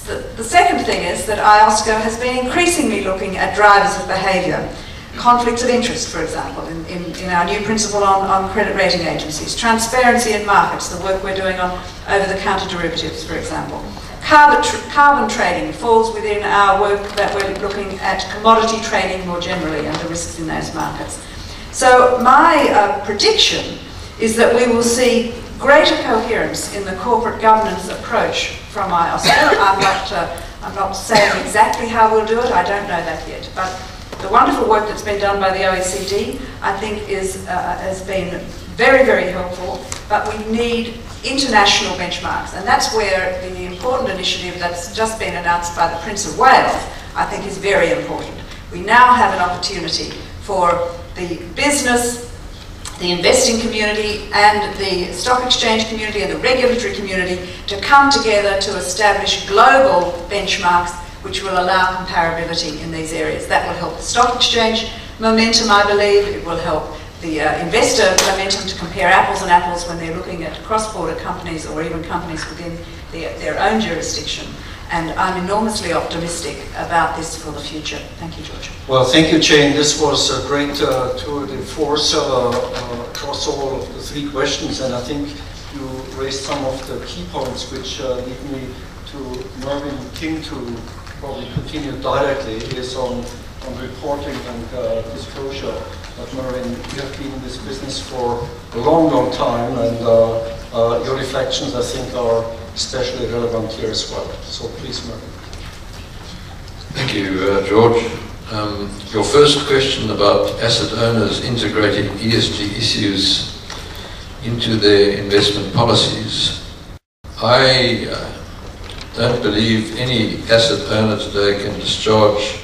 The second thing is that IOSCO has been increasingly looking at drivers of behaviour. Conflicts of interest, for example, in our new principle on credit rating agencies. Transparency in markets, the work we're doing on over-the-counter derivatives, for example. Carbon trading falls within our work that we're looking at commodity trading more generally and the risks in those markets. So my prediction is that we will see greater coherence in the corporate governance approach from IOSCO. I'm not saying exactly how we'll do it, I don't know that yet, but the wonderful work that's been done by the OECD, I think, has been very, very helpful, but we need international benchmarks, and that's where the important initiative that's just been announced by the Prince of Wales, I think, is very important. We now have an opportunity for the business, the investing community and the stock exchange community and the regulatory community to come together to establish global benchmarks which will allow comparability in these areas. That will help the stock exchange momentum, I believe. It will help the investor momentum to compare apples and apples when they're looking at cross-border companies or even companies within their own jurisdiction. And I'm enormously optimistic about this for the future. Thank you, George. Well, thank you, Jane. This was a great tour de force across all of the three questions, and I think you raised some of the key points which lead me to Mervyn King to probably continue directly is on reporting and disclosure. But Mervyn, you have been in this business for a long, long time, and your reflections, I think, are especially relevant here as well. So please, Mervyn. Thank you, George. Your first question about asset owners integrating ESG issues into their investment policies. I don't believe any asset owner today can discharge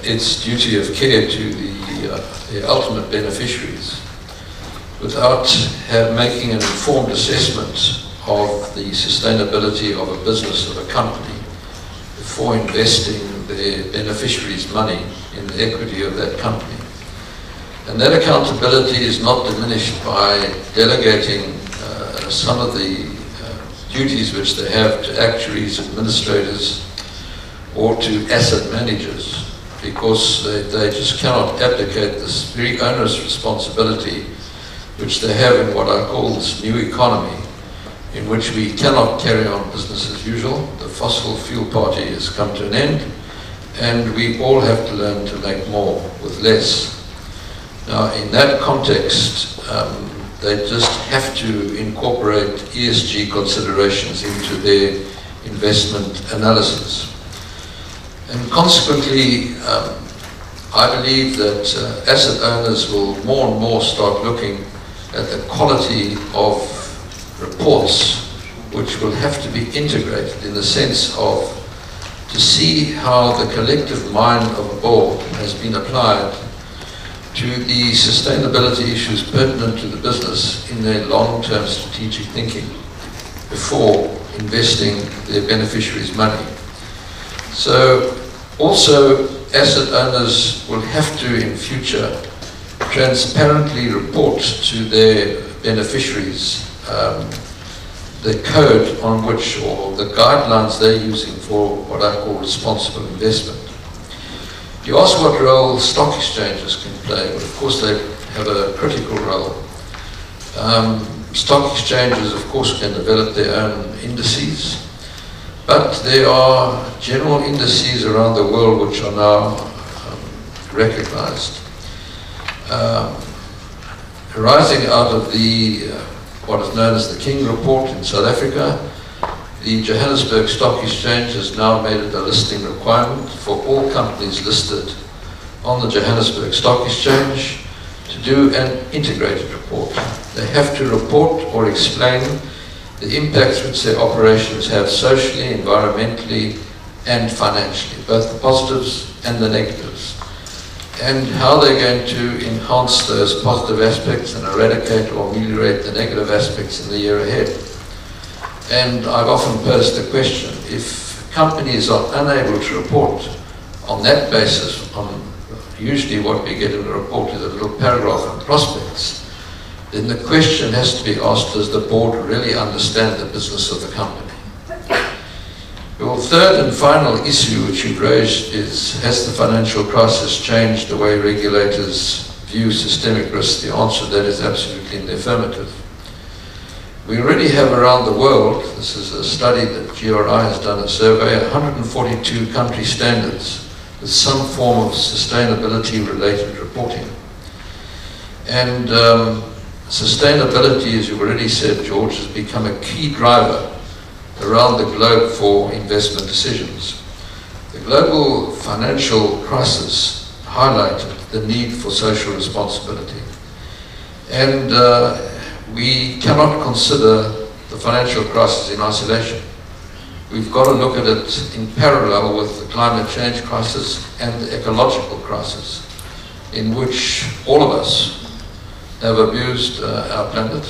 its duty of care to the ultimate beneficiaries without making an informed assessment of the sustainability of a business, of a company, before investing their beneficiaries' money in the equity of that company. And that accountability is not diminished by delegating some of the duties which they have to actuaries, administrators, or to asset managers, because they just cannot abdicate this very onerous responsibility which they have in what I call this new economy, in which we cannot carry on business as usual. The fossil fuel party has come to an end, and we all have to learn to make more with less. Now, in that context, they just have to incorporate ESG considerations into their investment analysis. And consequently, I believe that asset owners will more and more start looking at the quality of reports which will have to be integrated in the sense of to see how the collective mind of a board has been applied to the sustainability issues pertinent to the business in their long-term strategic thinking before investing their beneficiaries' money. So also asset owners will have to in future transparently report to their beneficiaries the code on which, or the guidelines they're using for what I call responsible investment. You ask what role stock exchanges can play. Well, of course they have a critical role. Stock exchanges, of course, can develop their own indices, but there are general indices around the world which are now recognized. Arising out of the what is known as the King Report in South Africa, the Johannesburg Stock Exchange has now made it a listing requirement for all companies listed on the Johannesburg Stock Exchange to do an integrated report. They have to report or explain the impacts which their operations have socially, environmentally, and financially, both the positives and the negatives, and how they're going to enhance those positive aspects and eradicate or ameliorate the negative aspects in the year ahead. And I've often posed the question, if companies are unable to report on that basis, on usually what we get in the report is a little paragraph on prospects, then the question has to be asked, does the board really understand the business of the company? third and final issue which you've raised is, has the financial crisis changed the way regulators view systemic risk? The answer to that is absolutely in the affirmative. We already have around the world, this is a study that GRI has done a survey, 142 country standards with some form of sustainability related reporting. And sustainability, as you've already said, George, has become a key driver around the globe for investment decisions. The global financial crisis highlighted the need for social responsibility. And we cannot consider the financial crisis in isolation. We've got to look at it in parallel with the climate change crisis and the ecological crisis, in which all of us have abused our planet,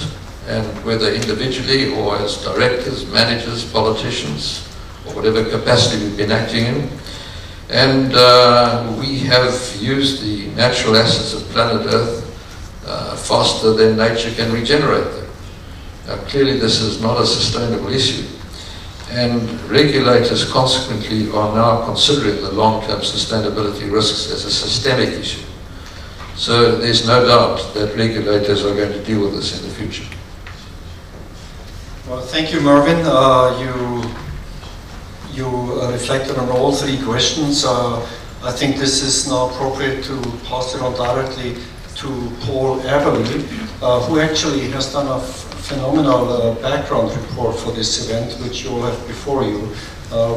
and whether individually or as directors, managers, politicians, or whatever capacity we've been acting in. And we have used the natural assets of planet Earth faster than nature can regenerate them. Now, clearly this is not a sustainable issue, and regulators consequently are now considering the long-term sustainability risks as a systemic issue. So there's no doubt that regulators are going to deal with this in the future. Well, thank you, Mervyn. You reflected on all three questions. I think this is now appropriate to pass it on directly to Paul Eberly, who actually has done a phenomenal background report for this event, which you all have before you,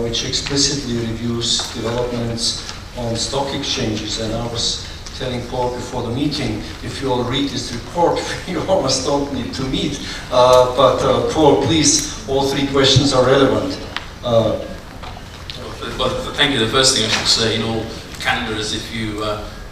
which explicitly reviews developments on stock exchanges. And I was telling Paul before the meeting, if you all read this report, you almost don't need to meet. But Paul, please, all three questions are relevant. Well, thank you. The first thing I should say in all candor is, if you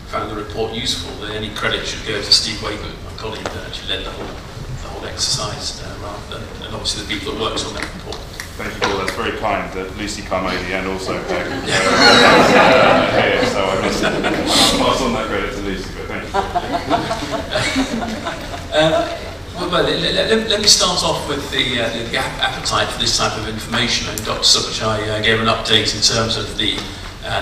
found the report useful, then any credit should go to Steve Wakeman, my colleague, that actually led the whole exercise, rather than, and obviously the people that worked on that report. Thank you, Paul. That's very kind that Lucy Carmody and also Peg here, so I must pass on that credit to Lucy, but thank you. Let me start off with the appetite for this type of information. And Dr. Supachai gave an update in terms of the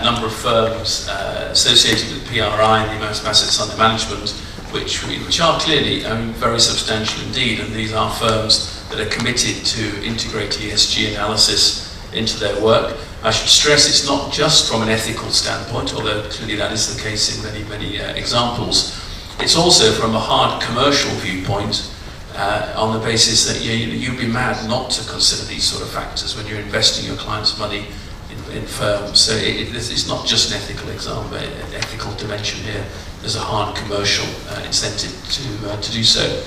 number of firms associated with PRI and the amount of assets under management, which are clearly very substantial indeed, and these are firms that are committed to integrate ESG analysis into their work. I should stress it's not just from an ethical standpoint, although clearly that is the case in many examples. It's also from a hard commercial viewpoint, on the basis that you'd be mad not to consider these sort of factors when you're investing your clients' money in firms. So it's not just an ethical dimension here. There's a hard commercial incentive to do so.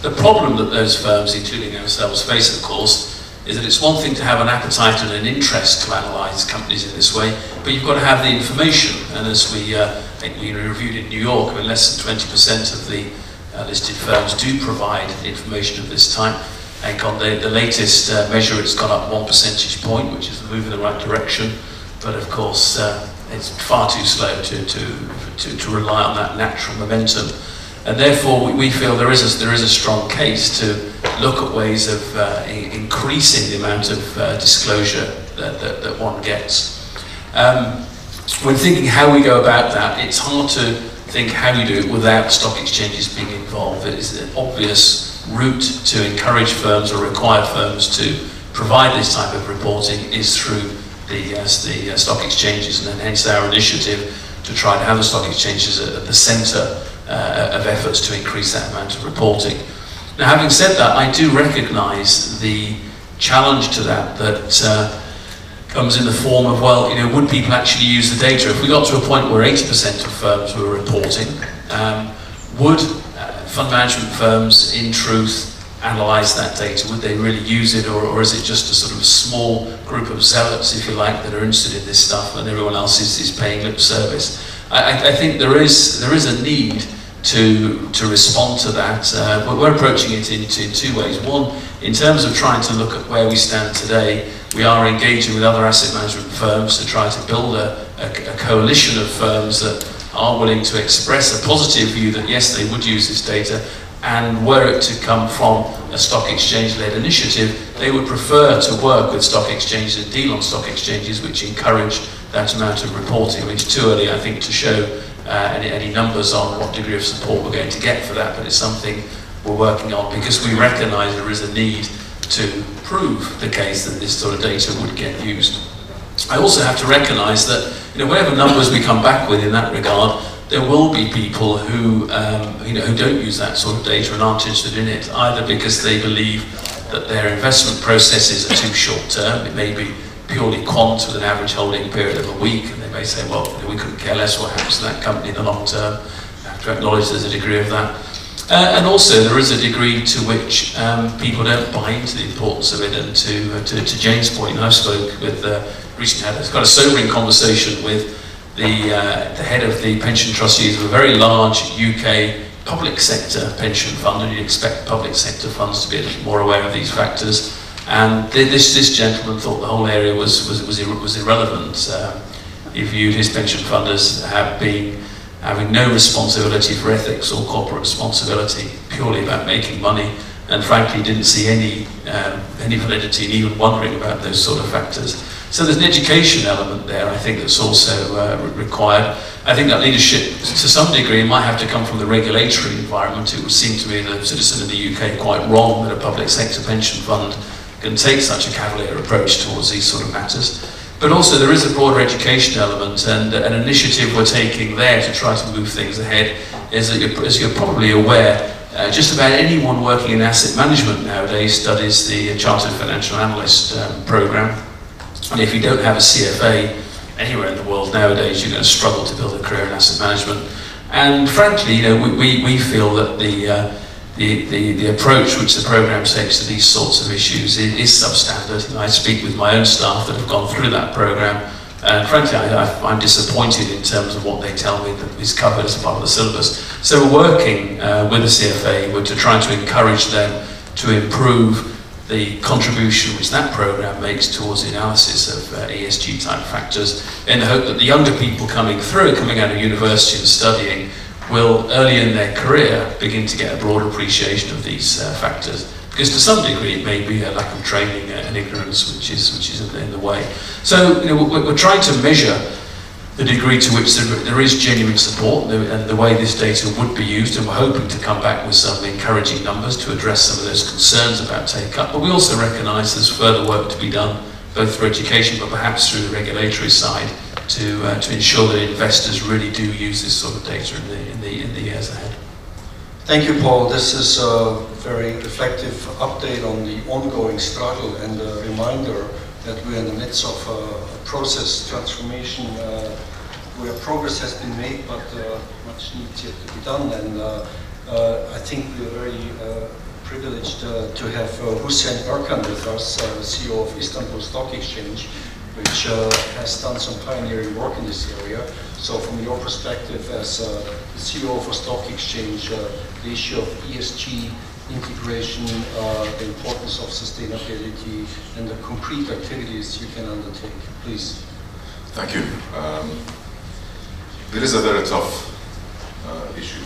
The problem that those firms, including ourselves, face, of course, is that it's one thing to have an appetite and an interest to analyse companies in this way, but you've got to have the information. And as we reviewed in New York, less than 20% of the listed firms do provide information of this type. And on the latest measure, it's gone up 1 percentage point, which is a move in the right direction. But of course, it's far too slow to rely on that natural momentum. And therefore, we feel there is a strong case to look at ways of increasing the amount of disclosure that one gets. When thinking how we go about that, it's hard to think how you do it without stock exchanges being involved. It is an obvious route to encourage firms or require firms to provide this type of reporting is through the stock exchanges, and hence our initiative to try to have the stock exchanges at the centre of efforts to increase that amount of reporting. Now, having said that, I do recognise the challenge to that comes in the form of, well, would people actually use the data? If we got to a point where 80% of firms were reporting, would fund management firms, in truth, analyse that data? Would they really use it, or is it just a sort of small group of zealots, if you like, that are interested in this stuff, and everyone else is paying lip service? I think there is a need to respond to that. But we're approaching it in two ways. One, in terms of trying to look at where we stand today, we are engaging with other asset management firms to try to build a coalition of firms that are willing to express a positive view that yes, they would use this data, and were it to come from a stock exchange-led initiative, they would prefer to work with stock exchanges and deal on stock exchanges which encourage that amount of reporting. It's too early, I think, to show any numbers on what degree of support we're going to get for that, but it's something we're working on because we recognise there is a need to prove the case that this sort of data would get used. I also have to recognise that whatever numbers we come back with in that regard, there will be people who who don't use that sort of data and aren't interested in it, either because they believe that their investment processes are too short term. It may be purely quant with an average holding period of a week, and they may say, well, we couldn't care less what happens to that company in the long term. I have to acknowledge there's a degree of that. And also there is a degree to which people don't buy into the importance of it. And to Jane's point, I spoke with recently had quite a sobering conversation with the head of the pension trustees of a very large UK public sector pension fund, and you'd expect public sector funds to be a little more aware of these factors. And this gentleman thought the whole area was irrelevant. He viewed his pension fund as having no responsibility for ethics or corporate responsibility, purely about making money, and frankly didn't see any validity in even wondering about those sort of factors. So there's an education element there, I think, that's also required. I think that leadership, to some degree, might have to come from the regulatory environment. It would seem to me, as a citizen of the UK, quite wrong that a public sector pension fund can take such a cavalier approach towards these sort of matters. But also there is a broader education element, and an initiative we're taking there to try to move things ahead is that, as you're probably aware, just about anyone working in asset management nowadays studies the Chartered Financial Analyst programme. And if you don't have a CFA anywhere in the world nowadays, you're going to struggle to build a career in asset management. And frankly, we feel that the approach which the programme takes to these sorts of issues is substandard. I speak with my own staff that have gone through that programme, and frankly I'm disappointed in terms of what they tell me that is covered as part of the syllabus. So we're working with the CFA to try to encourage them to improve the contribution which that programme makes towards the analysis of ESG type factors, in the hope that the younger people coming out of university and studying, will early in their career begin to get a broad appreciation of these factors. Because to some degree it may be a lack of training and ignorance which is in the way. So we're trying to measure the degree to which there is genuine support and the way this data would be used, and we're hoping to come back with some encouraging numbers to address some of those concerns about take-up. But we also recognise there's further work to be done, both for education but perhaps through the regulatory side, to ensure that investors really do use this sort of data in the years ahead. Thank you, Paul. This is a very reflective update on the ongoing struggle and a reminder that we're in the midst of a process transformation where progress has been made, but much needs yet to be done. And I think we're very privileged to have Hüseyin Erkan with us, CEO of Istanbul Stock Exchange, which has done some pioneering work in this area. So from your perspective as the CEO of a stock exchange, the issue of ESG integration, the importance of sustainability, and the concrete activities you can undertake, please. Thank you. It is a very tough issue.